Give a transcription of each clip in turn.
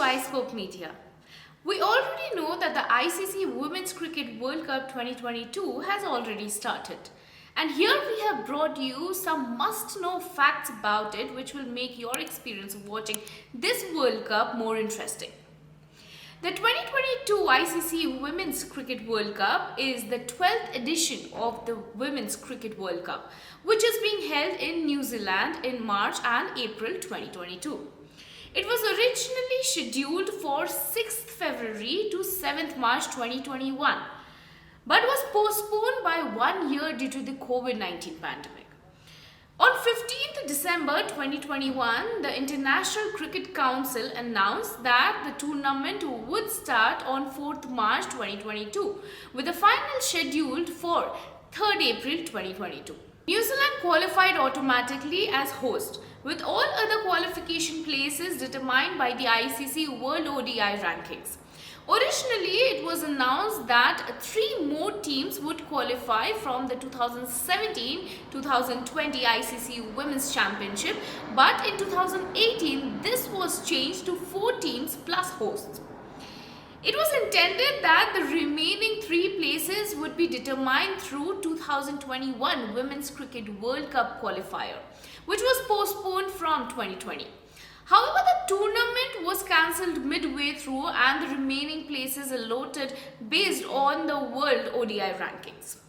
iScope Media. We already know that the ICC Women's Cricket World Cup 2022 has already started. And here we have brought you some must-know facts about it which will make your experience of watching this World Cup more interesting. The 2022 ICC Women's Cricket World Cup is the 12th edition of the Women's Cricket World Cup, which is being held in New Zealand in March and April 2022. It was originally scheduled for 6th February to 7th March 2021, but was postponed by 1 year due to the COVID-19 pandemic. On 15th December 2021, the International Cricket Council announced that the tournament would start on 4th March 2022, with the final scheduled for 3rd April 2022. New Zealand qualified automatically as host, with all other qualification places determined by the ICC World ODI rankings. Originally, it was announced that 3 more teams would qualify from the 2017-2020 ICC Women's Championship, but in 2018, this was changed to 4 teams plus hosts. It was intended that the remaining 3 places would be determined through 2021 Women's Cricket World Cup qualifier, which was postponed from 2020. However, the tournament was cancelled midway through and the remaining places allotted based on the World ODI rankings.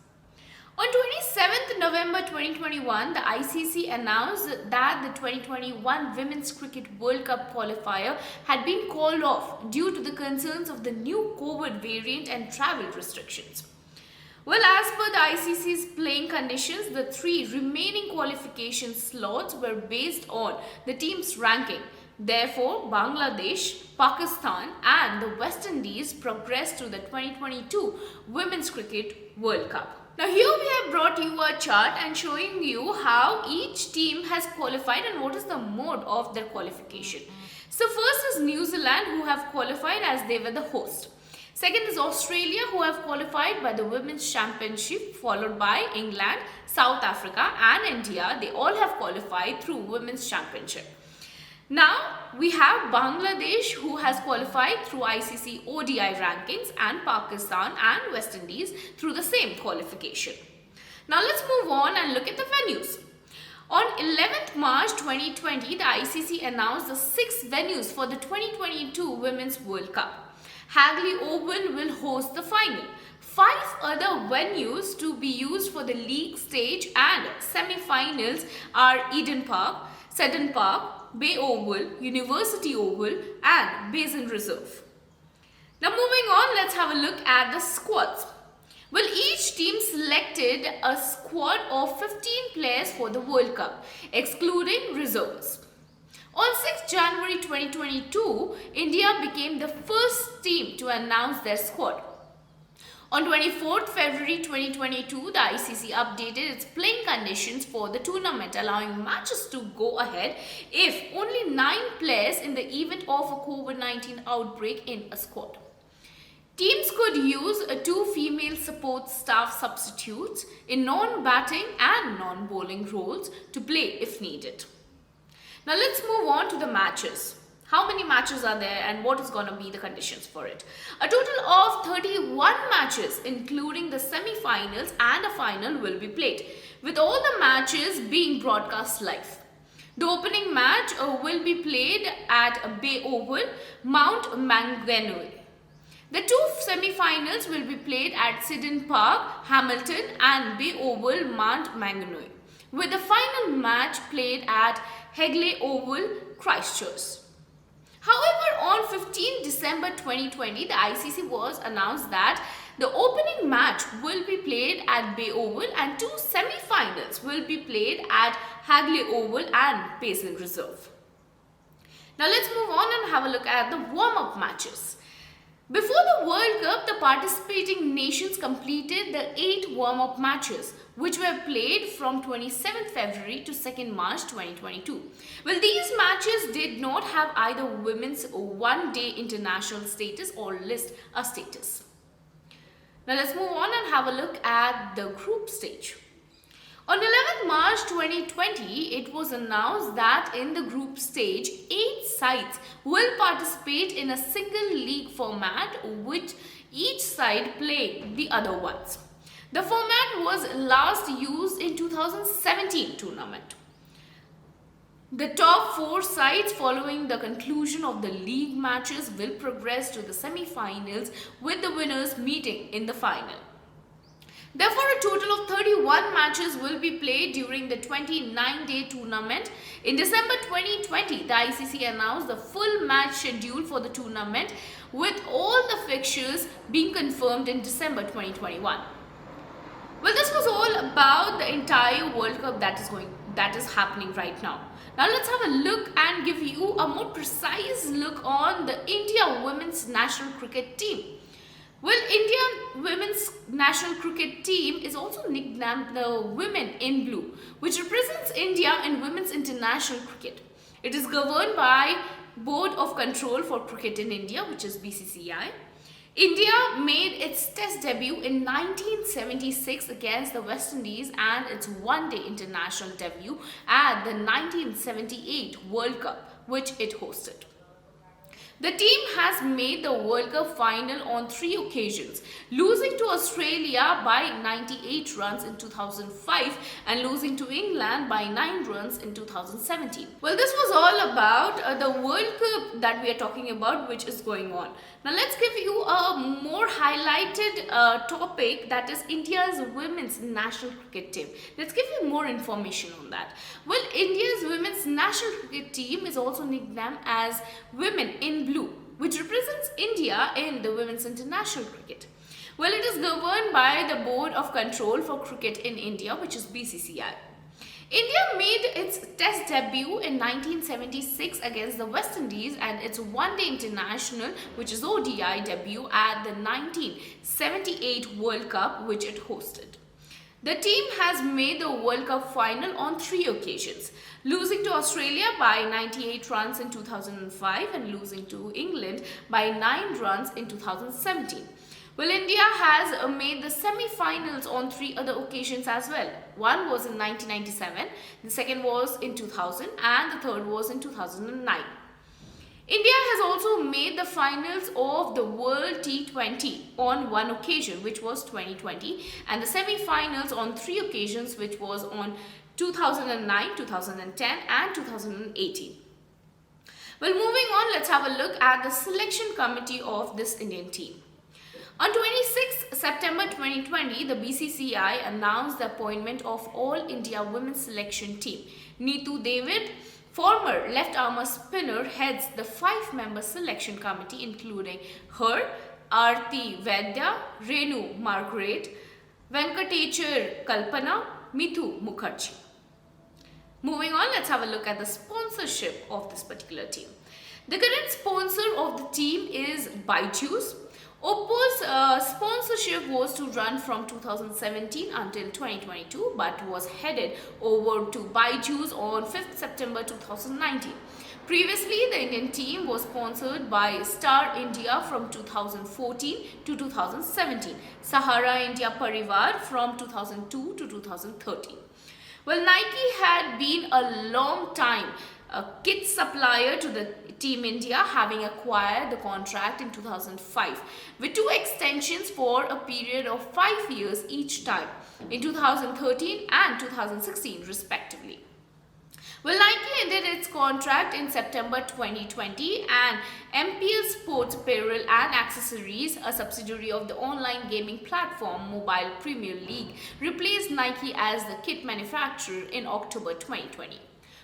On 27th November 2021, the ICC announced that the 2021 Women's Cricket World Cup qualifier had been called off due to the concerns of the new COVID variant and travel restrictions. Well, as per the ICC's playing conditions, the 3 remaining qualification slots were based on the team's ranking. Therefore, Bangladesh, Pakistan and the West Indies progressed to the 2022 Women's Cricket World Cup. Now here we have brought you a chart and showing you how each team has qualified and what is the mode of their qualification. So first is New Zealand, who have qualified as they were the host. Second is Australia, who have qualified by the Women's Championship, followed by England, South Africa and India. They all have qualified through Women's Championship. Now we have Bangladesh, who has qualified through ICC ODI rankings, and Pakistan and West Indies through the same qualification. Now let's move on and look at the venues. On 11th March 2020, the ICC announced the 6 venues for the 2022 Women's World Cup. Hagley Oval will host the final. 5 other venues to be used for the league stage and semi-finals are Eden Park, Seddon Park, Bay Oval, University Oval and Basin Reserve. Now moving on, let's have a look at the squads. Well, each team selected a squad of 15 players for the World Cup, excluding reserves. On 6 January 2022, India became the first team to announce their squad. On 24th February 2022, the ICC updated its playing conditions for the tournament, allowing matches to go ahead if only 9 players in the event of a COVID-19 outbreak in a squad. Teams could use 2 female support staff substitutes in non-batting and non-bowling roles to play if needed. Now let's move on to the matches. How many matches are there and what is going to be the conditions for it? A total of 31 matches, including the semi-finals and a final, will be played, with all the matches being broadcast live. The opening match will be played at Bay Oval, Mount Maunganui. The 2 semi-finals will be played at Seddon Park, Hamilton and Bay Oval, Mount Maunganui, with the final match played at Hagley Oval, Christchurch. However, on 15 December 2020, the ICC was announced that the opening match will be played at Bay Oval and 2 semi-finals will be played at Hagley Oval and Basin Reserve. Now let's move on and have a look at the warm-up matches. Before the World Cup, the participating nations completed the 8 warm-up matches, which were played from 27th February to 2nd March 2022. Well, these matches did not have either women's one-day international status or list a status. Now let's move on and have a look at the group stage. On 11th March 2020, it was announced that in the group stage, 8 sides will participate in a single league format, which each side play the other ones. The format was last used in 2017 tournament. The top 4 sides following the conclusion of the league matches will progress to the semi-finals, with the winners meeting in the final. Therefore, a total of 31 matches will be played during the 29-day tournament. In December 2020, the ICC announced the full match schedule for the tournament, with all the fixtures being confirmed in December 2021. Well, this was all about the entire World Cup that is happening right now. Now let's have a look and give you a more precise look on the India women's national cricket team. Well, Indian women's national cricket team is also nicknamed the Women in Blue, which represents India in women's international cricket. It is governed by Board of Control for Cricket in India, which is BCCI. India made its test debut in 1976 against the West Indies and its one-day international debut at the 1978 World Cup, which it hosted. The team has made the World Cup final on 3 occasions, losing to Australia by 98 runs in 2005 and losing to England by 9 runs in 2017. Well, this was all about the World Cup that we are talking about, which is going on. Now, let's give you a more highlighted topic, that is India's women's national cricket team. Let's give you more information on that. Well, India's women's national cricket team is also nicknamed as Women in Blue, which represents India in the women's international cricket. Well, it is governed by the Board of Control for Cricket in India, which is BCCI. India made its test debut in 1976 against the West Indies and its one-day international, which is ODI, debut at the 1978 World Cup, which it hosted. The team has made the World Cup final on 3 occasions, losing to Australia by 98 runs in 2005 and losing to England by 9 runs in 2017. Well, India has made the semi-finals on 3 other occasions as well. One was in 1997, the second was in 2000 and the third was in 2009. India has also made the finals of the World T20 on 1 occasion, which was 2020, and the semi-finals on 3 occasions, which was on 2009, 2010 and 2018. Well, moving on, let's have a look at the selection committee of this Indian team. On 26 September 2020, the BCCI announced the appointment of All India Women's Selection Team. Neetu David, former left-arm spinner, heads the 5-member selection committee, including her, Aarti Vaidya, Renu Margaret, Venkatechar Kalpana, Mithu Mukherjee. Moving on, let's have a look at the sponsorship of this particular team. The current sponsor of the team is Byju's. Oppo's sponsorship was to run from 2017 until 2022 but was headed over to Byju's on 5th September 2019. Previously, the Indian team was sponsored by Star India from 2014 to 2017, Sahara India Parivar from 2002 to 2013. Well, Nike had been a long time kit supplier to the Team India, having acquired the contract in 2005 with 2 extensions for a period of 5 years each time in 2013 and 2016 respectively. Well, Nike ended its contract in September 2020 and MPL Sports Apparel and Accessories, a subsidiary of the online gaming platform Mobile Premier League, replaced Nike as the kit manufacturer in October 2020.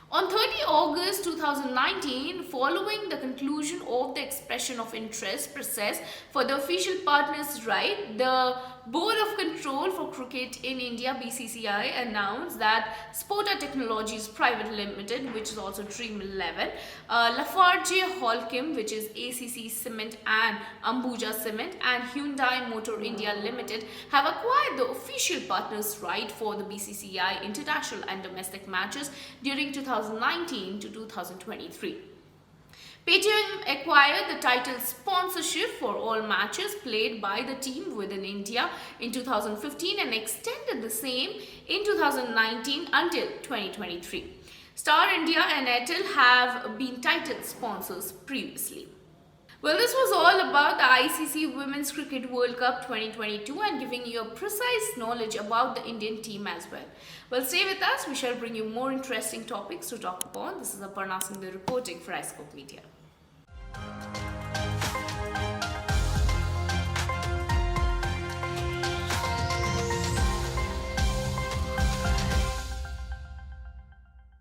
On 30 August 2019, following the conclusion of the expression of interest process for the official partners' right, the Board of Control for Cricket in India (BCCI) announced that Sporta Technologies Private Limited, which is also Dream 11, Lafarge Holcim, which is ACC Cement and Ambuja Cement, and Hyundai Motor India Limited have acquired the official partners' right for the BCCI international and domestic matches during 2019 to 2023. Paytm acquired the title sponsorship for all matches played by the team within India in 2015 and extended the same in 2019 until 2023. Star India and Airtel have been title sponsors previously. Well, this was all about the ICC Women's Cricket World Cup 2022 and giving you a precise knowledge about the Indian team as well. Well, stay with us. We shall bring you more interesting topics to talk upon. This is Aparna Singh reporting for iScope Media.